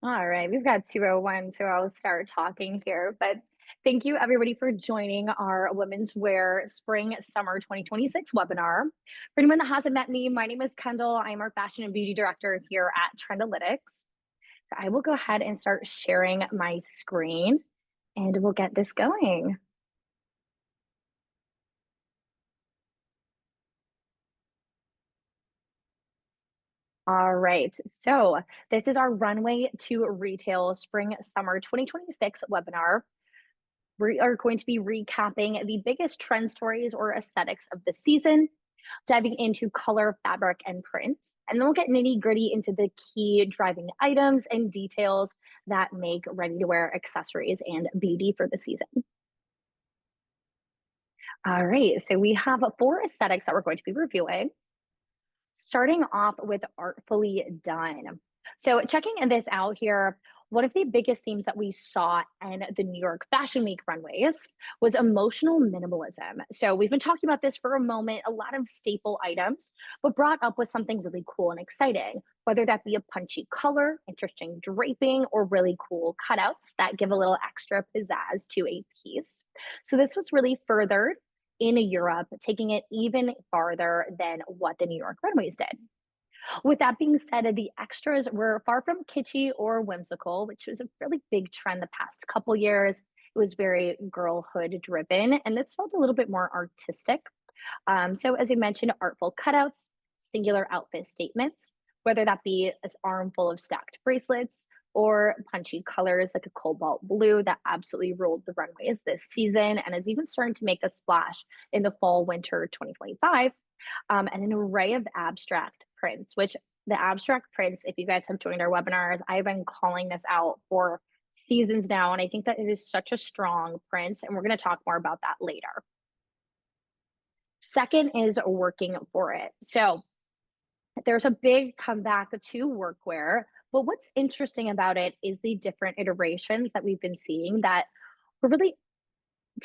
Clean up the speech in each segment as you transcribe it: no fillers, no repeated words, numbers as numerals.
All right, we've got 201, so I'll start talking here. But thank you, everybody, for joining our Women's Wear Spring Summer 2026 webinar. For anyone that hasn't met me, my name is Kendall. I'm our Fashion and Beauty Director here at Trendalytics. So I will go ahead and start sharing my screen and we'll get this going. All right, so this is our Runway to Retail Spring Summer 2026 webinar. We are going to be recapping the biggest trend stories or aesthetics of the season, diving into color, fabric, and print. And then we'll get nitty gritty into the key driving items and details that make ready to wear accessories and beauty for the season. All right, so we have four aesthetics that we're going to be reviewing. Starting off with Artfully Done. So, checking this out here, one of the biggest themes that we saw in the New York Fashion Week runways was emotional minimalism. So, we've been talking about this for a moment, a lot of staple items, but brought up with something really cool and exciting, whether that be a punchy color, interesting draping, or really cool cutouts that give a little extra pizzazz to a piece. So, this was really furthered in Europe, taking it even farther than what the New York runways did. With that being said, the extras were far from kitschy or whimsical, which was a really big trend the past couple years. It was very girlhood driven, and this felt a little bit more artistic. So, as I mentioned, artful cutouts, singular outfit statements, whether that be an armful of stacked bracelets or punchy colors like a cobalt blue that absolutely ruled the runways this season and is even starting to make a splash in the fall winter 2025, and an array of abstract prints, which the abstract prints, if you guys have joined our webinars, I've been calling this out for seasons now. And I think that it is such a strong print. And we're going to talk more about that later. Second is working for it. So there's a big comeback to workwear. But what's interesting about it is the different iterations that we've been seeing that were really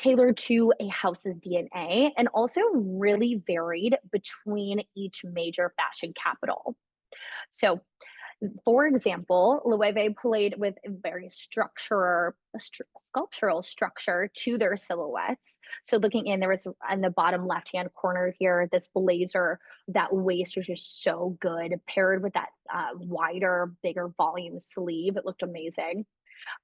tailored to a house's DNA and also really varied between each major fashion capital. So, for example, Loewe played with a very sculptural structure to their silhouettes. So, looking in, there was in the bottom left hand corner here, this blazer, that waist was just so good, paired with that wider, bigger volume sleeve. It looked amazing.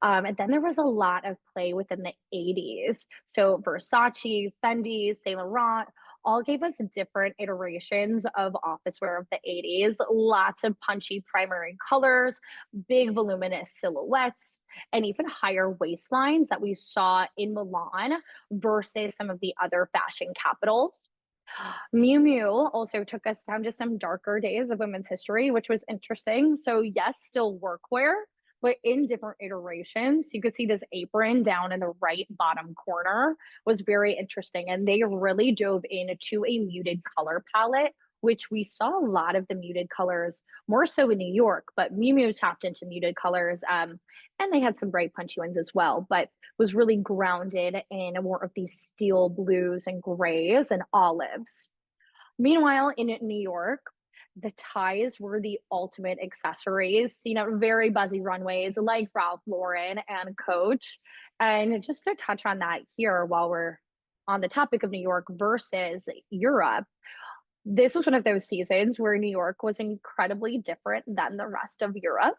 And then there was a lot of play within the 80s. So Versace, Fendi, Saint Laurent all gave us different iterations of office wear of the 80s. Lots of punchy primary colors, big voluminous silhouettes, and even higher waistlines that we saw in Milan versus some of the other fashion capitals. Miu Miu also took us down to some darker days of women's history, which was interesting. So, yes, still workwear, but in different iterations. You could see this apron down in the right bottom corner was very interesting. And they really dove into a muted color palette, which we saw a lot of the muted colors more so in New York, but Miu Miu tapped into muted colors. And they had some bright punchy ones as well, but was really grounded in more of these steel blues and grays and olives. Meanwhile, in New York, the ties were the ultimate accessories, seen at very buzzy runways like Ralph Lauren and Coach. And just to touch on that here while we're on the topic of New York versus Europe, this was one of those seasons where New York was incredibly different than the rest of Europe.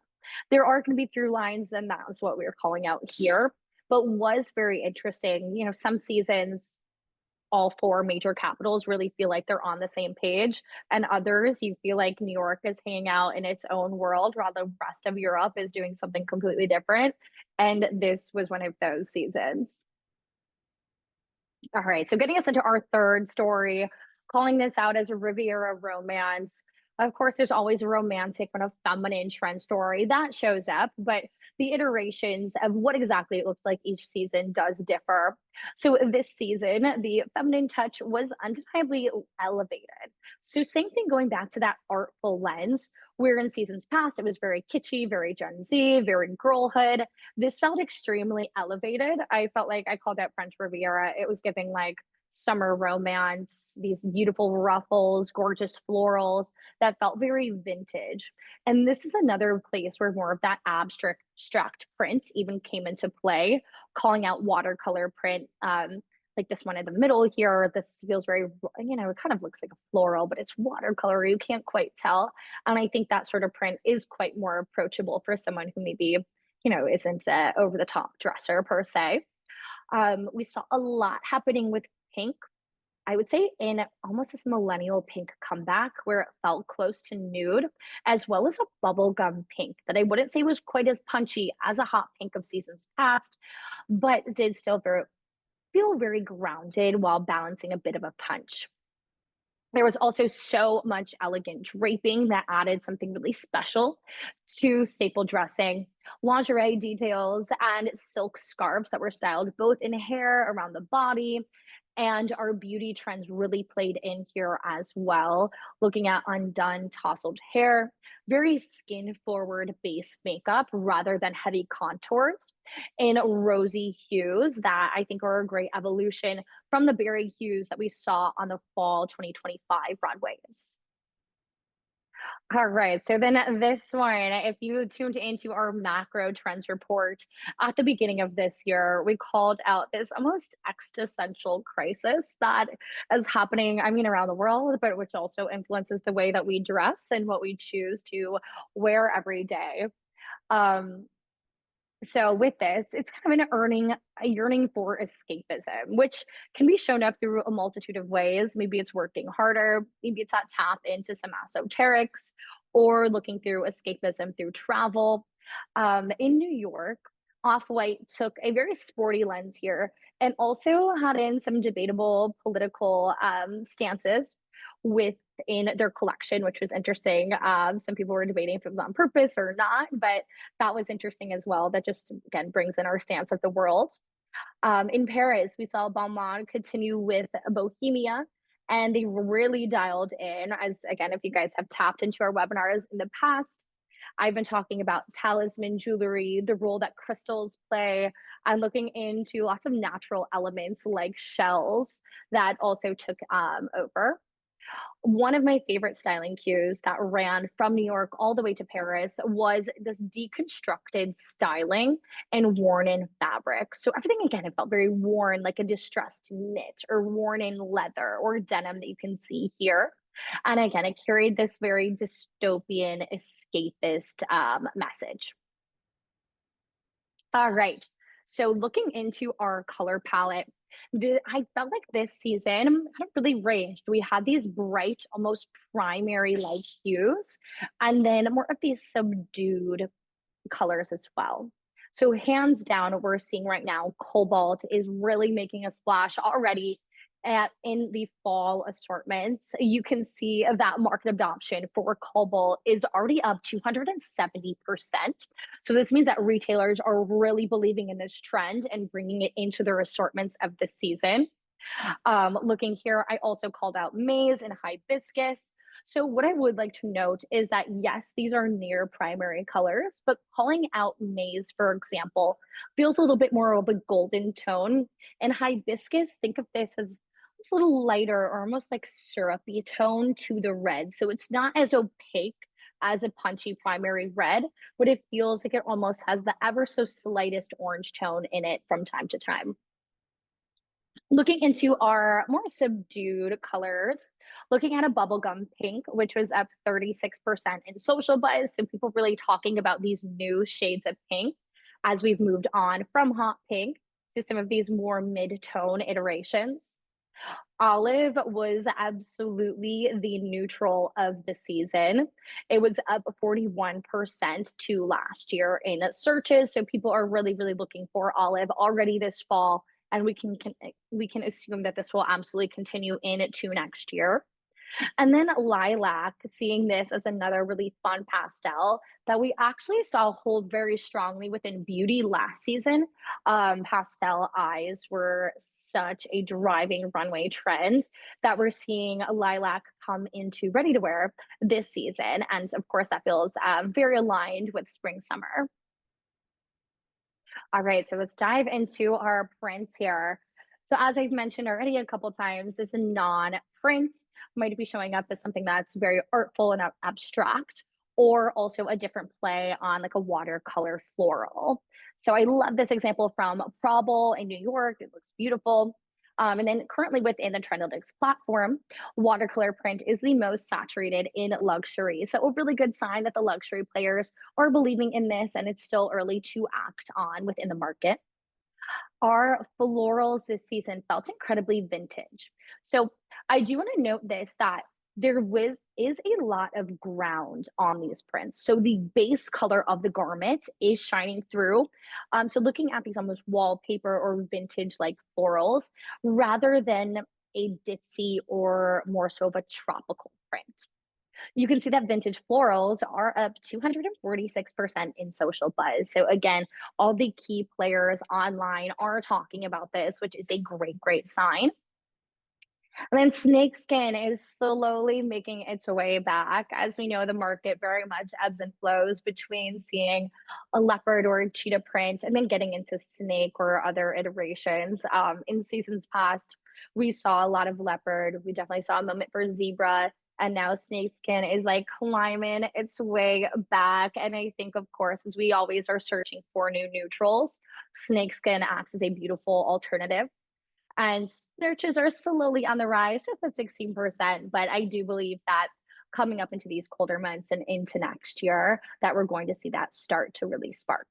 There are going to be through lines, and that's what we are calling out here, but was very interesting. You know, some seasons all four major capitals really feel like they're on the same page, and others you feel like New York is hanging out in its own world while the rest of Europe is doing something completely different. And this was one of those seasons. All right, so getting us into our third story, calling this out as a Riviera romance. Of course, there's always a romantic kind of feminine trend story that shows up, but the iterations of what exactly it looks like each season does differ. So this season, the feminine touch was undeniably elevated. So same thing going back to that artful lens, where in seasons past it was very kitschy, very Gen Z, very girlhood. This felt extremely elevated. I felt like I called that French Riviera. It was giving like summer romance, these beautiful ruffles, gorgeous florals that felt very vintage. And this is another place where more of that abstract print even came into play, calling out watercolor print. Like this one in the middle here, this feels very, it kind of looks like a floral, but it's watercolor. You can't quite tell. And I think that sort of print is quite more approachable for someone who maybe, isn't a over the top dresser per se. We saw a lot happening with pink. I would say in almost this millennial pink comeback where it felt close to nude, as well as a bubblegum pink that I wouldn't say was quite as punchy as a hot pink of seasons past, but did still feel very grounded while balancing a bit of a punch. There was also so much elegant draping that added something really special to staple dressing, lingerie details, and silk scarves that were styled both in hair around the body. And our beauty trends really played in here as well. Looking at undone, tousled hair, very skin forward base makeup rather than heavy contours in rosy hues that I think are a great evolution from the berry hues that we saw on the fall 2025 runways. All right. So then this one, if you tuned into our macro trends report at the beginning of this year, we called out this almost existential crisis that is happening, I mean, around the world, but which also influences the way that we dress and what we choose to wear every day. Um, so with this, it's kind of a yearning for escapism, which can be shown up through a multitude of ways. Maybe it's working harder, maybe it's that tap into some esoterics, or looking through escapism through travel. In New York, Off-White took a very sporty lens here and also had in some debatable political stances within their collection, which was interesting. Some people were debating if it was on purpose or not, but that was interesting as well. That just again brings in our stance of the world. In Paris, we saw Balmain continue with Bohemia, and they really dialed in. As again, if you guys have tapped into our webinars in the past, I've been talking about talisman jewelry, the role that crystals play, and looking into lots of natural elements like shells that also took over. One of my favorite styling cues that ran from New York all the way to Paris was this deconstructed styling and worn in fabric. So everything again, it felt very worn, like a distressed knit or worn in leather or denim that you can see here. And again, it carried this very dystopian, escapist message. All right. So looking into our color palette, I felt like this season kind of really ranged. We had these bright, almost primary like hues, and then more of these subdued colors as well. So hands down, we're seeing right now, cobalt is really making a splash already in the fall assortments. You can see that market adoption for cobalt is already up 270%. So this means that retailers are really believing in this trend and bringing it into their assortments of the season. Looking here, I also called out maize and hibiscus. So what I would like to note is that yes, these are near primary colors, but calling out maize, for example, feels a little bit more of a golden tone. And hibiscus, think of this as just a little lighter or almost like syrupy tone to the red. So it's not as opaque as a punchy primary red, but it feels like it almost has the ever so slightest orange tone in it from time to time. Looking into our more subdued colors, looking at a bubblegum pink, which was up 36% in social buzz. So people really talking about these new shades of pink as we've moved on from hot pink to some of these more mid-tone iterations. Olive was absolutely the neutral of the season. It was up 41% to last year in searches. So people are really, really looking for olive already this fall. And we can assume that this will absolutely continue into next year. And then lilac, seeing this as another really fun pastel that we actually saw hold very strongly within beauty last season. Pastel eyes were such a driving runway trend that we're seeing lilac come into ready to wear this season. And of course, that feels very aligned with spring summer. All right, so let's dive into our prints here. So as I've mentioned already a couple times, this non-print might be showing up as something that's very artful and abstract, or also a different play on like a watercolor floral. So I love this example from Prabal in New York. It looks beautiful. And then currently within the Trendalytics platform, watercolor print is the most saturated in luxury. So a really good sign that the luxury players are believing in this, and it's still early to act on within the market. Our florals this season felt incredibly vintage. So I do want to note this, that is a lot of ground on these prints. So the base color of the garment is shining through. So looking at these almost wallpaper or vintage like florals rather than a ditzy or more so of a tropical print. You can see that vintage florals are up 246% in social buzz. So again, all the key players online are talking about this, which is a great, great sign. And then snakeskin is slowly making its way back. As we know, the market very much ebbs and flows between seeing a leopard or a cheetah print and then getting into snake or other iterations. In seasons past, we saw a lot of leopard. We definitely saw a moment for zebra. And now snakeskin is like climbing its way back. And I think, of course, as we always are searching for new neutrals, snakeskin acts as a beautiful alternative, and searches are slowly on the rise, just at 16%. But I do believe that coming up into these colder months and into next year, that we're going to see that start to really spark.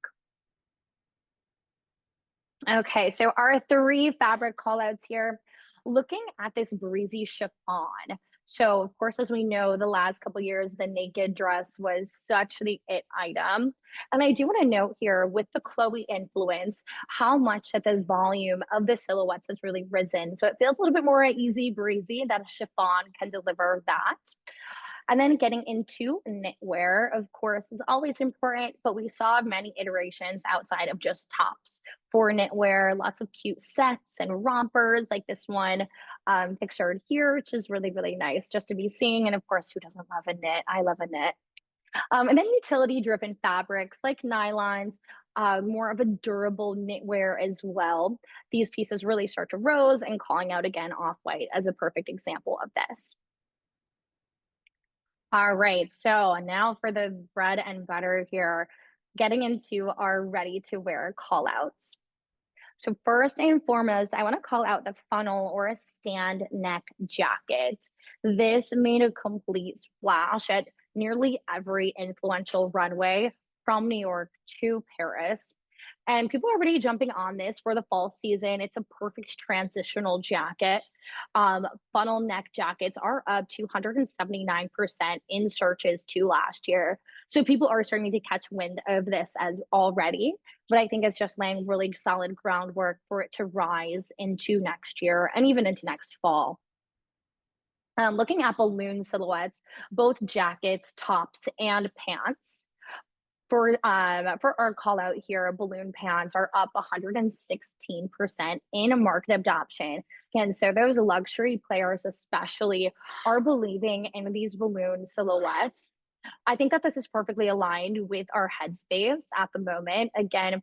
Okay, so our three fabric callouts here, looking at this breezy chiffon. So, of course, as we know, the last couple years, the naked dress was such the it item. And I do want to note here with the Chloe influence, how much that the volume of the silhouettes has really risen. So it feels a little bit more easy breezy that a chiffon can deliver that. And then getting into knitwear, of course, is always important, but we saw many iterations outside of just tops for knitwear, lots of cute sets and rompers like this one pictured here, which is really, really nice just to be seeing. And of course, who doesn't love a knit? I love a knit. And then utility driven fabrics like nylons, more of a durable knitwear as well. These pieces really start to rose, and calling out again off white as a perfect example of this. All right, so now for the bread and butter here, getting into our ready to wear call outs. So first and foremost, I want to call out the funnel or a stand neck jacket. This made a complete splash at nearly every influential runway from New York to Paris. And people are already jumping on this for the fall season. It's a perfect transitional jacket. Funnel neck jackets are up 279% in searches to last year. So people are starting to catch wind of this as already. But I think it's just laying really solid groundwork for it to rise into next year and even into next fall. Looking at balloon silhouettes, both jackets, tops, and pants. For our call out here, balloon pants are up 116% in market adoption. And so those luxury players especially are believing in these balloon silhouettes. I think that this is perfectly aligned with our headspace at the moment. Again,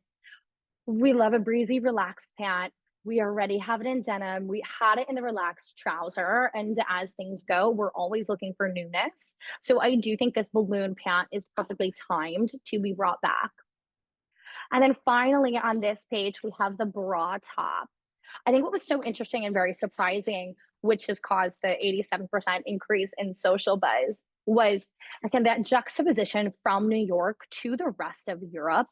we love a breezy, relaxed pant. We already have it in denim. We had it in the relaxed trouser. And as things go, we're always looking for newness. So I do think this balloon pant is perfectly timed to be brought back. And then finally on this page, we have the bra top. I think what was so interesting and very surprising, which has caused the 87% increase in social buzz, was again that juxtaposition from New York to the rest of Europe.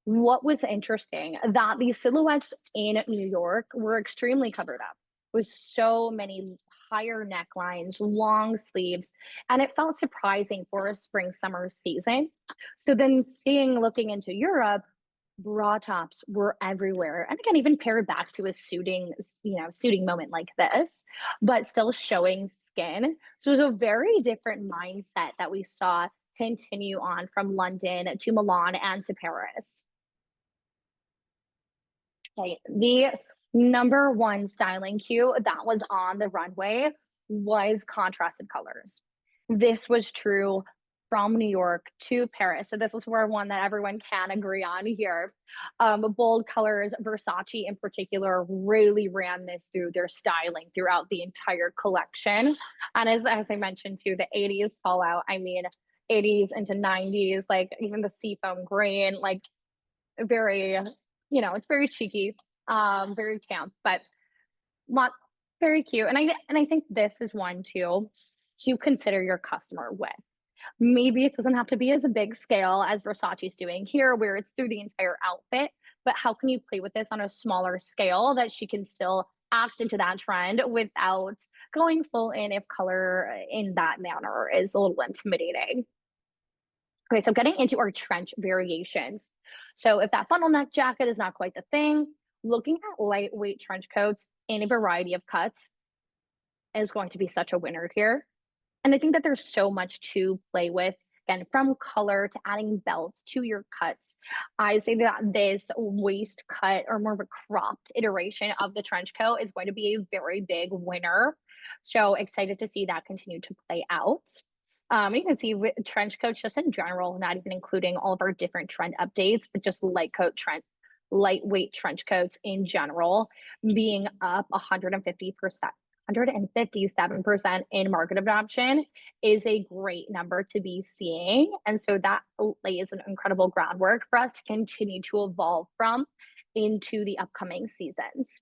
What was interesting that these silhouettes in New York were extremely covered up with so many higher necklines, long sleeves, and it felt surprising for a spring summer season. So then looking into Europe, bra tops were everywhere. And again, even paired back to a suiting moment like this, but still showing skin. So it was a very different mindset that we saw continue on from London to Milan and to Paris. Okay, the number one styling cue that was on the runway was contrasted colors. This was true from New York to Paris. So this is where one that everyone can agree on here. Bold colors, Versace in particular, really ran this through their styling throughout the entire collection. And as I mentioned too, the 80s fallout, I mean, 80s into 90s, like even the seafoam green, like very, it's very cheeky, very camp, but lot very cute. And I think this is one too to consider your customer with. Maybe it doesn't have to be as a big scale as Versace's doing here, where it's through the entire outfit, but how can you play with this on a smaller scale that she can still act into that trend without going full in if color in that manner is a little intimidating? Okay, so getting into our trench variations. So if that funnel neck jacket is not quite the thing, looking at lightweight trench coats in a variety of cuts is going to be such a winner here. And I think that there's so much to play with. Again, from color to adding belts to your cuts. I say that this waist cut or more of a cropped iteration of the trench coat is going to be a very big winner. So excited to see that continue to play out. You can see with trench coats just in general, not even including all of our different trend updates, but just lightweight trench coats in general being up 150%. 157% in market adoption is a great number to be seeing. And so that lays an incredible groundwork for us to continue to evolve from into the upcoming seasons.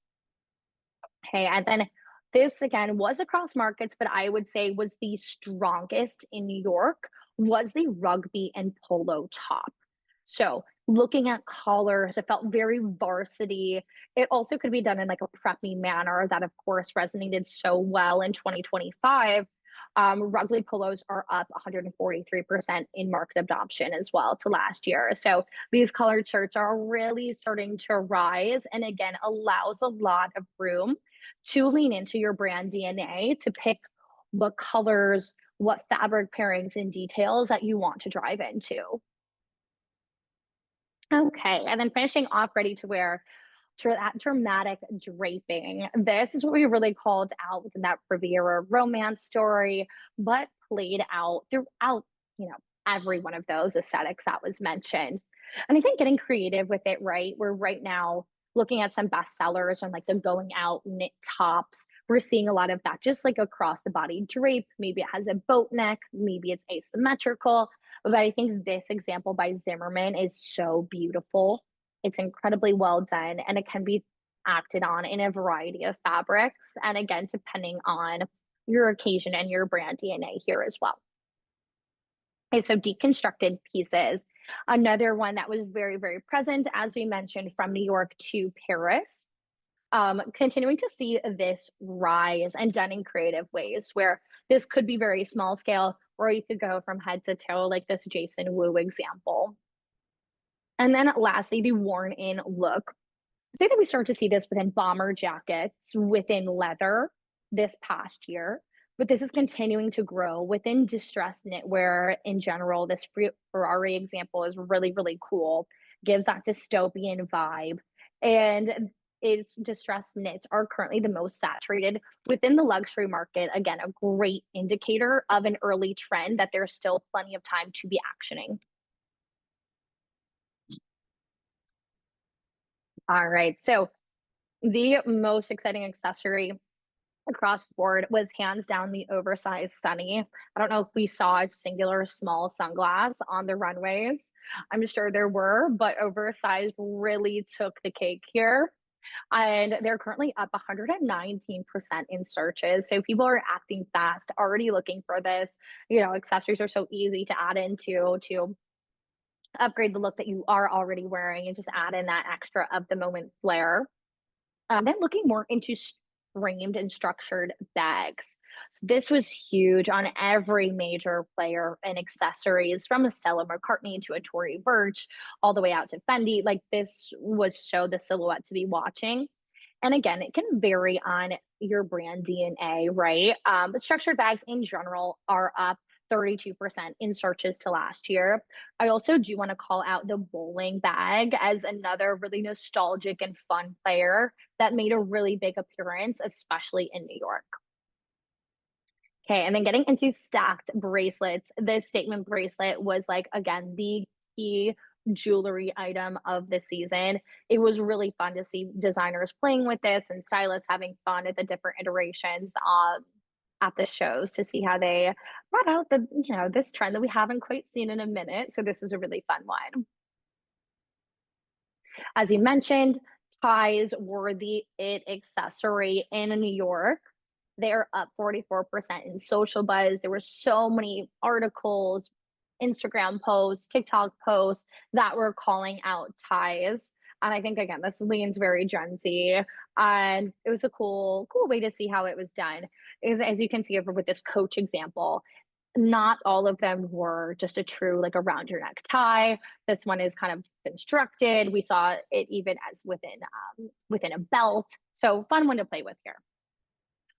Okay, and then this again was across markets, but I would say was the strongest in New York was the rugby and polo top. So looking at collars, it felt very varsity. It also could be done in like a preppy manner that, of course, resonated so well in 2025. Rugby polos are up 143% in market adoption as well to last year. So these colored shirts are really starting to rise and again allows a lot of room to lean into your brand DNA to pick what colors, what fabric pairings and details that you want to drive into. Okay, and then finishing off ready to wear that dramatic draping. This is what we really called out within that Riviera romance story, but played out throughout, you know, every one of those aesthetics that was mentioned. And I think getting creative with it, right? We're right now looking at some bestsellers on like the going out knit tops. We're seeing a lot of that just like across the body drape. Maybe it has a boat neck, maybe it's asymmetrical. But I think this example by Zimmerman is so beautiful. It's incredibly well done and it can be acted on in a variety of fabrics. And again, depending on your occasion and your brand DNA here as well. Okay, so deconstructed pieces. Another one that was very, very present, as we mentioned, from New York to Paris. Continuing to see this rise and done in creative ways where this could be very small scale, or you could go from head to toe, like this Jason Wu example. And then lastly, the worn in look. Say that we start to see this within bomber jackets, within leather this past year, but this is continuing to grow within distressed knitwear in general. This Ferrari example is really, really cool, gives that dystopian vibe. And its distressed knits are currently the most saturated within the luxury market. Again, a great indicator of an early trend that there's still plenty of time to be actioning. All right. So the most exciting accessory across the board was hands down the oversized Sunny. I don't know if we saw a singular small sunglass on the runways. I'm sure there were, but oversized really took the cake here. And they're currently up 119% in searches. So people are acting fast, already looking for this. You know, accessories are so easy to add into to upgrade the look that you are already wearing and just add in that extra of the moment flair. Then looking more into framed and structured bags. So this was huge on every major player and accessories from a Stella McCartney to a Tory Burch, all the way out to Fendi. Like this was so the silhouette to be watching. And again, it can vary on your brand DNA, right? But structured bags in general are up 32% in searches to last year. I also do want to call out the bowling bag as another really nostalgic and fun player that made a really big appearance, especially in New York. Okay, and then getting into stacked bracelets, this statement bracelet was like, again, the key jewelry item of the season. It was really fun to see designers playing with this and stylists having fun at the different iterations at the shows to see how they brought out this trend that we haven't quite seen in a minute. So this was a really fun one. As you mentioned, ties were the it accessory in New York. They're up 44% in social buzz. There were so many articles, Instagram posts, TikTok posts that were calling out ties. And I think again, this leans very Gen Z. And it was a cool way to see how it was done. Is as you can see over with this Coach example, not all of them were just a true like around your neck tie. This one is kind of constructed. We saw it even as within a belt. So fun one to play with here.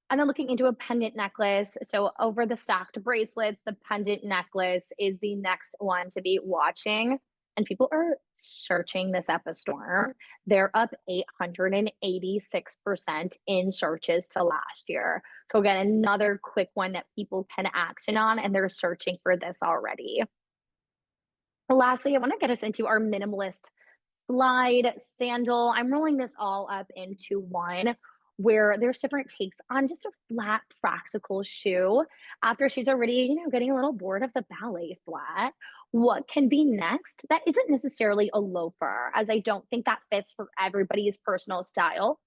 And then looking into a pendant necklace. So over the stacked bracelets, the pendant necklace is the next one to be watching. And people are searching this up a storm. They're up 886% in searches to last year. So again, another quick one that people can action on, and they're searching for this already. Lastly, I want to get us into our minimalist slide sandal. I'm rolling this all up into one where there's different takes on just a flat, practical shoe. After she's already, getting a little bored of the ballet flat, what can be next? That isn't necessarily a loafer, as I don't think that fits for everybody's personal style,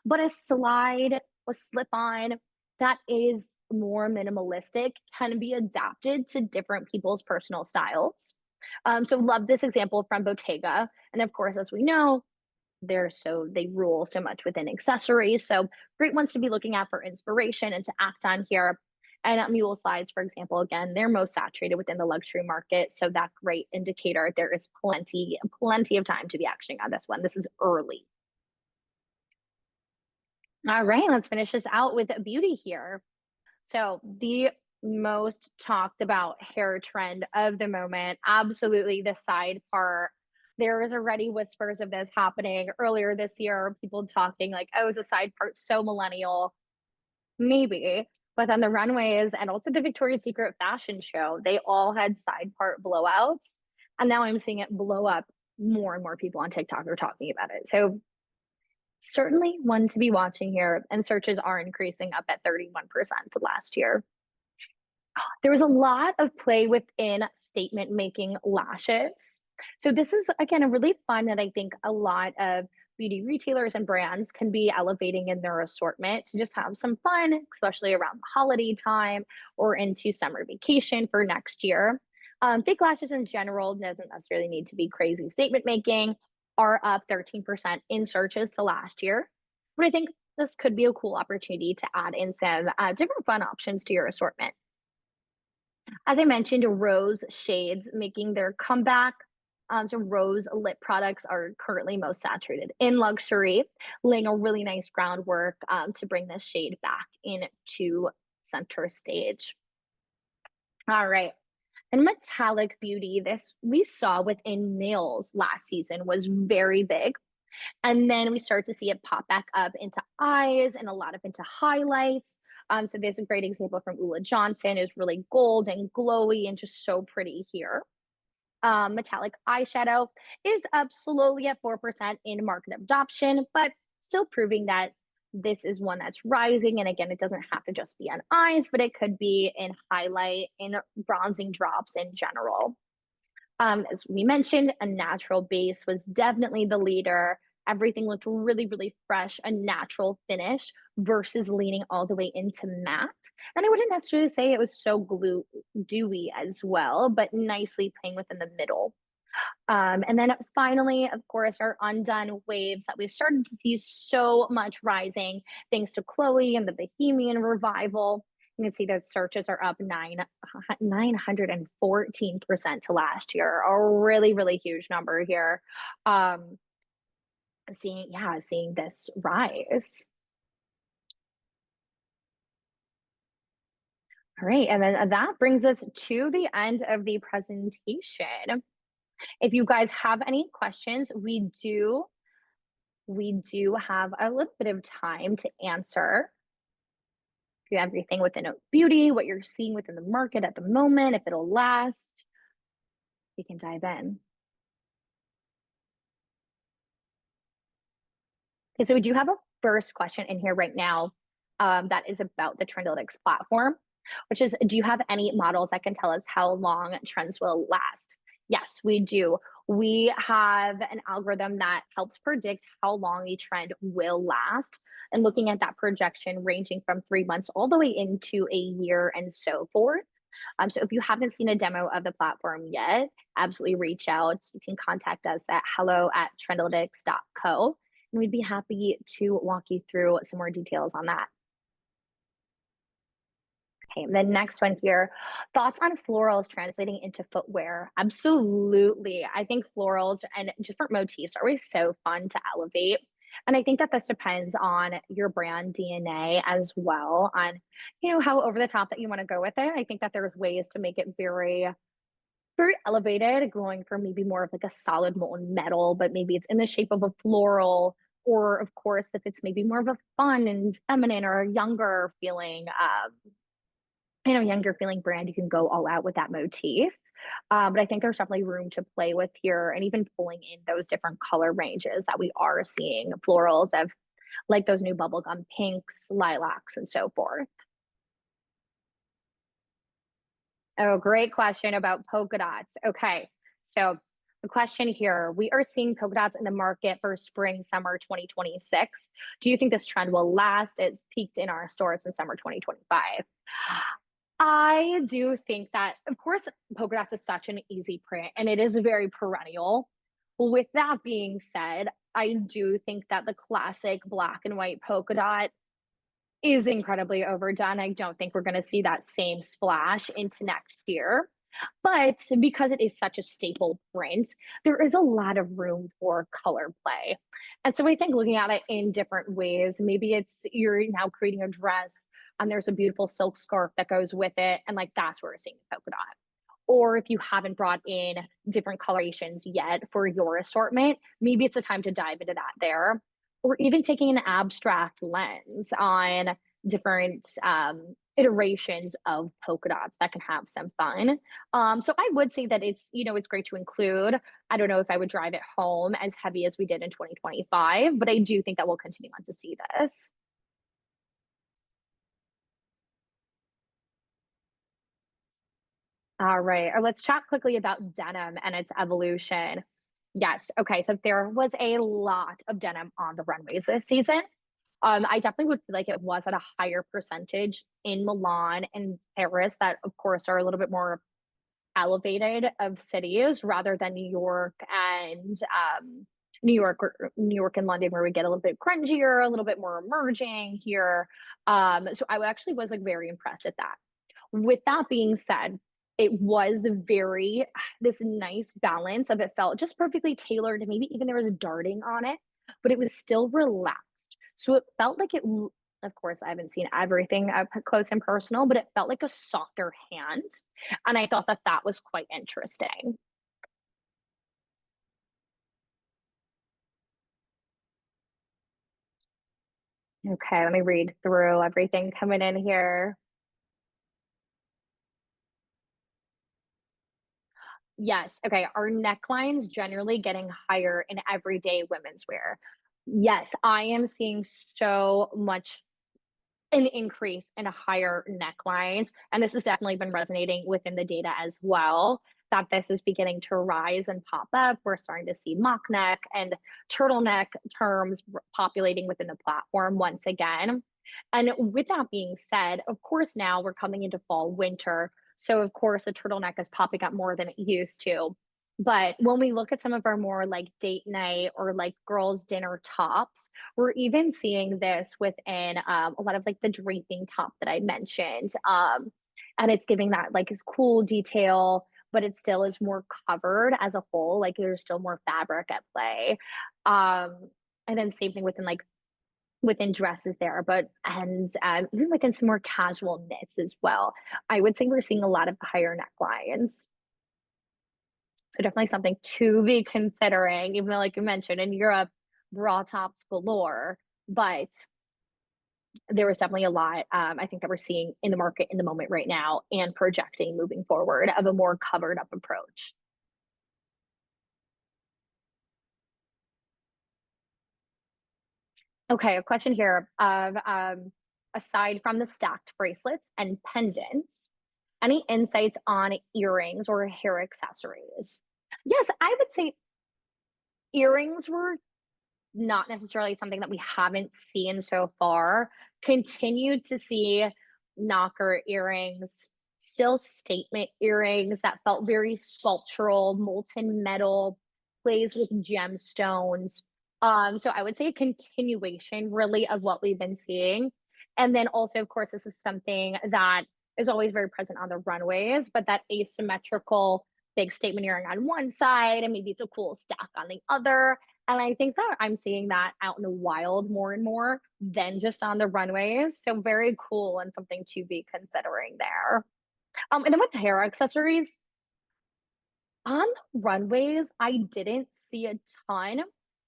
but a slide, a slip on that is more minimalistic can be adapted to different people's personal styles. So love this example from Bottega. And of course, as we know, they rule so much within accessories. So great ones to be looking at for inspiration and to act on here. And mule slides, for example, again, they're most saturated within the luxury market. So that great indicator, there is plenty of time to be actioning on this one. This is early. All right, let's finish this out with beauty here. So the most talked about hair trend of the moment, absolutely the side part. There was already whispers of this happening earlier this year, people talking like, oh, is the side part so millennial? Maybe. But then the runways and also the Victoria's Secret fashion show, they all had side part blowouts. And now I'm seeing it blow up. More and more people on TikTok are talking about it. So certainly one to be watching here. And searches are increasing up at 31% last year. There was a lot of play within statement making lashes. So this is again a really fun that I think a lot of beauty retailers and brands can be elevating in their assortment to just have some fun, especially around the holiday time or into summer vacation for next year. Fake lashes in general doesn't necessarily need to be crazy statement making, are up 13% in searches to last year. But I think this could be a cool opportunity to add in some different fun options to your assortment. As I mentioned, rose shades making their comeback. So rose lip products are currently most saturated in luxury, laying a really nice groundwork to bring this shade back into center stage. All right. And metallic beauty, this we saw within nails last season was very big. And then we start to see it pop back up into eyes and a lot of into highlights. So there's a great example from Ula Johnson. It's really gold and glowy and just so pretty here. Metallic eyeshadow is up slowly at 4% in market adoption, but still proving that this is one that's rising. And again, it doesn't have to just be on eyes, but it could be in highlight, in bronzing drops in general. As we mentioned, a natural base was definitely the leader. Everything looked really, really fresh, a natural finish versus leaning all the way into matte. And I wouldn't necessarily say it was so dewy as well, but nicely playing within the middle. And then finally, of course, our undone waves that we've started to see so much rising thanks to Chloe and the Bohemian revival. You can see that searches are up 914% to last year, a really, really huge number here. Seeing this rise. All right, and then that brings us to the end of the presentation. If you guys have any questions, we do have a little bit of time to answer. everything within a beauty, what you're seeing within the market at the moment, if it'll last. We can dive in. Okay, so we do have a first question in here right now that is about the Trendalytics platform, which is, do you have any models that can tell us how long trends will last? Yes, we do. We have an algorithm that helps predict how long a trend will last, and looking at that projection ranging from 3 months all the way into a year and so forth. So if you haven't seen a demo of the platform yet, absolutely reach out. You can contact us at hello@trendalytics.co, and we'd be happy to walk you through some more details on that. Okay, the next one here, thoughts on florals translating into footwear? Absolutely. I think florals and different motifs are always so fun to elevate. And I think that this depends on your brand DNA as well, on how over the top that you want to go with it. I think that there's ways to make it very elevated, going for maybe more of like a solid molten metal, but maybe it's in the shape of a floral. Or of course, if it's maybe more of a fun and feminine or a younger feeling brand, you can go all out with that motif. But I think there's definitely room to play with here, and even pulling in those different color ranges that we are seeing florals of, like those new bubblegum pinks, lilacs, and so forth. Oh, great question about polka dots. Okay, so the question here, we are seeing polka dots in the market for spring, summer 2026. Do you think this trend will last? It's peaked in our stores in summer 2025. I do think that, of course, polka dots is such an easy print and it is very perennial. With that being said, I do think that the classic black and white polka dot is incredibly overdone. I don't think we're going to see that same splash into next year. But because it is such a staple print, there is a lot of room for color play. And so I think looking at it in different ways, maybe it's you're now creating a dress and there's a beautiful silk scarf that goes with it. And like that's where we're seeing the polka dot. Or if you haven't brought in different colorations yet for your assortment, maybe it's a time to dive into that there. Or even taking an abstract lens on different iterations of polka dots that can have some fun. So I would say that it's great to include. I don't know if I would drive it home as heavy as we did in 2025, but I do think that we'll continue on to see this. All right. Or let's chat quickly about denim and its evolution. Yes. Okay. So there was a lot of denim on the runways this season. I definitely would feel like it was at a higher percentage in Milan and Paris, that of course are a little bit more elevated of cities rather than New York and London, where we get a little bit grungier, a little bit more emerging here. So I actually was like very impressed at that. With that being said, it was very this nice balance of, it felt just perfectly tailored, and maybe even there was a darting on it, but it was still relaxed. So it felt like of course, I haven't seen everything up close and personal, but it felt like a softer hand. And I thought that that was quite interesting. Okay, let me read through everything coming in here. Yes. Okay. Are necklines generally getting higher in everyday women's wear? Yes, I am seeing so much an increase in higher necklines. And this has definitely been resonating within the data as well, that this is beginning to rise and pop up. We're starting to see mock neck and turtleneck terms populating within the platform once again. And with that being said, of course, now we're coming into fall, winter. So, of course, the turtleneck is popping up more than it used to. But when we look at some of our more like date night or like girls' dinner tops, we're even seeing this within a lot of like the draping top that I mentioned. And it's giving that like this cool detail, but it still is more covered as a whole. Like there's still more fabric at play. And then same thing within dresses there, but and even within some more casual knits as well. I would say we're seeing a lot of higher necklines. So definitely something to be considering, even though, like you mentioned, in Europe, bra tops galore. But there was definitely a lot, I think, that we're seeing in the market in the moment right now and projecting moving forward of a more covered up approach. Okay, a question here of aside from the stacked bracelets and pendants, any insights on earrings or hair accessories? Yes, I would say earrings were not necessarily something that we haven't seen so far. Continued to see knocker earrings, still statement earrings that felt very sculptural, molten metal, plays with gemstones. So I would say a continuation really of what we've been seeing. And then also, of course, this is something that is always very present on the runways, but that asymmetrical big statement earring on one side and maybe it's a cool stack on the other, and I think that I'm seeing that out in the wild more and more than just on the runways. So very cool and something to be considering there. And then with hair accessories, on the runways, I didn't see a ton,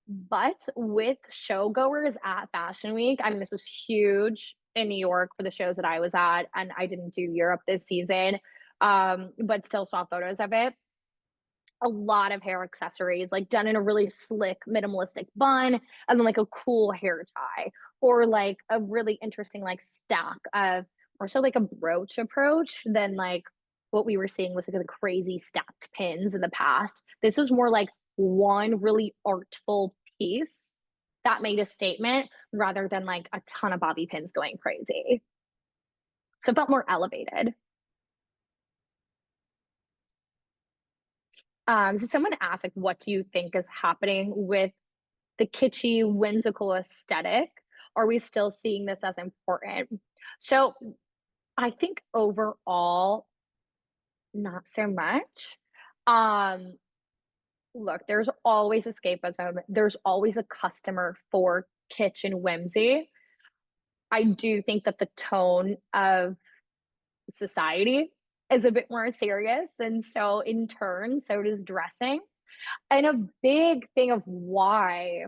but with showgoers at Fashion Week, I mean, this was huge in New York for the shows that I was at, and I didn't do Europe this season, but still saw photos of it. A lot of hair accessories, like done in a really slick, minimalistic bun, and then like a cool hair tie, or like a really interesting like stack of, or so like a brooch approach than like what we were seeing was like the crazy stacked pins in the past. This was more like one really artful piece that made a statement rather than like a ton of bobby pins going crazy. So it felt more elevated. So someone asked, like, what do you think is happening with the kitschy, whimsical aesthetic? Are we still seeing this as important? So I think overall, not so much. Um, Look, there's always escapism. There's always a customer for kitsch and whimsy. I do think that the tone of society is a bit more serious. And so in turn, so does dressing. And a big thing of why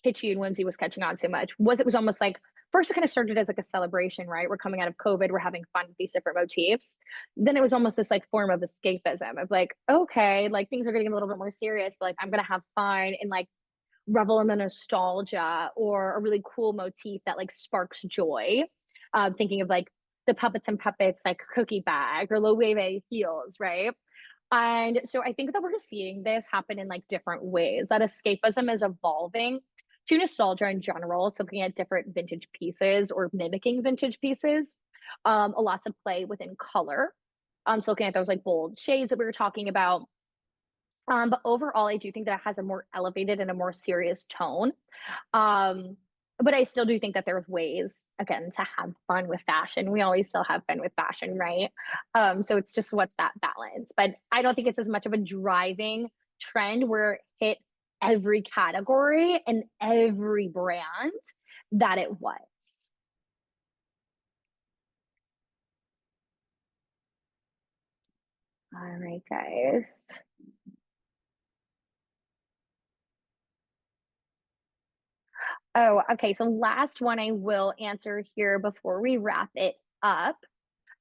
kitschy and whimsy was catching on so much was it was almost like first it kind of started as like a celebration, right? We're coming out of COVID, we're having fun with these different motifs. Then it was almost this like form of escapism of like, okay, like things are getting a little bit more serious, but like I'm gonna have fun and like revel in the nostalgia or a really cool motif that like sparks joy. Thinking of like the puppets and puppets like cookie bag or loewe heels, right? And so I think that we're seeing this happen in like different ways. That escapism is evolving to nostalgia in general. So looking at different vintage pieces or mimicking vintage pieces. A lot to play within color. So looking at those like bold shades that we were talking about. But overall, I do think that it has a more elevated and a more serious tone. Um, but I still do think that there's ways, again, to have fun with fashion. We always still have fun with fashion, right? So it's just what's that balance. But I don't think it's as much of a driving trend where it hit every category and every brand that it was. All right, guys. Oh, okay. So last one I will answer here before we wrap it up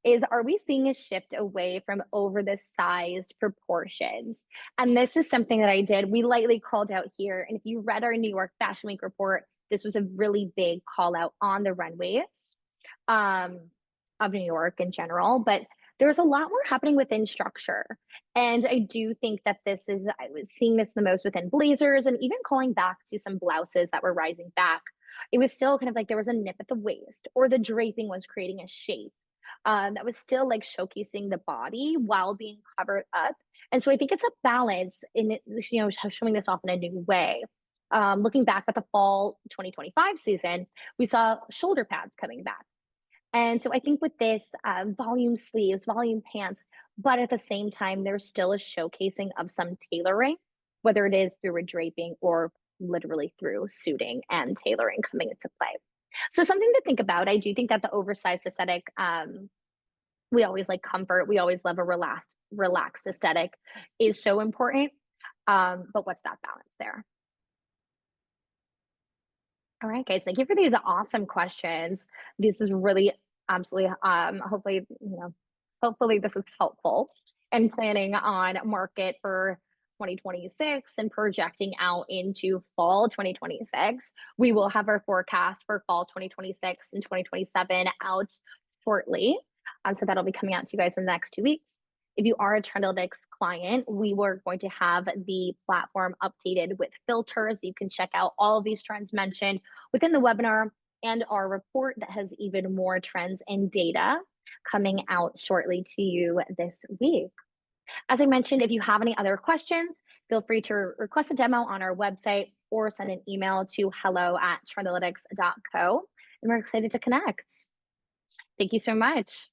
is, are we seeing a shift away from over the sized proportions? And this is something that I did. We lightly called out here. And if you read our New York Fashion Week report, this was a really big call out on the runways um, of New York in general. But there's a lot more happening within structure. And I do think that this is, I was seeing this the most within blazers and even calling back to some blouses that were rising back. It was still kind of like there was a nip at the waist or the draping was creating a shape that was still like showcasing the body while being covered up. And so I think it's a balance in it, showing this off in a new way. Looking back at the fall 2025 season, we saw shoulder pads coming back. And so I think with this volume sleeves, volume pants, but at the same time, there's still a showcasing of some tailoring, whether it is through a draping or literally through suiting and tailoring coming into play. So something to think about. I do think that the oversized aesthetic, we always like comfort. We always love a relaxed aesthetic is so important. But what's that balance there? All right, guys, thank you for these awesome questions. This is really absolutely, hopefully, hopefully this was helpful in planning on market for 2026 and projecting out into fall 2026. We will have our forecast for fall 2026 and 2027 out shortly. So that'll be coming out to you guys in the next 2 weeks. If you are a Trendalytics client, we were going to have the platform updated with filters. You can check out all of these trends mentioned within the webinar and our report that has even more trends and data coming out shortly to you this week. As I mentioned, if you have any other questions, feel free to request a demo on our website or send an email to hello@trendalytics.co. And we're excited to connect. Thank you so much.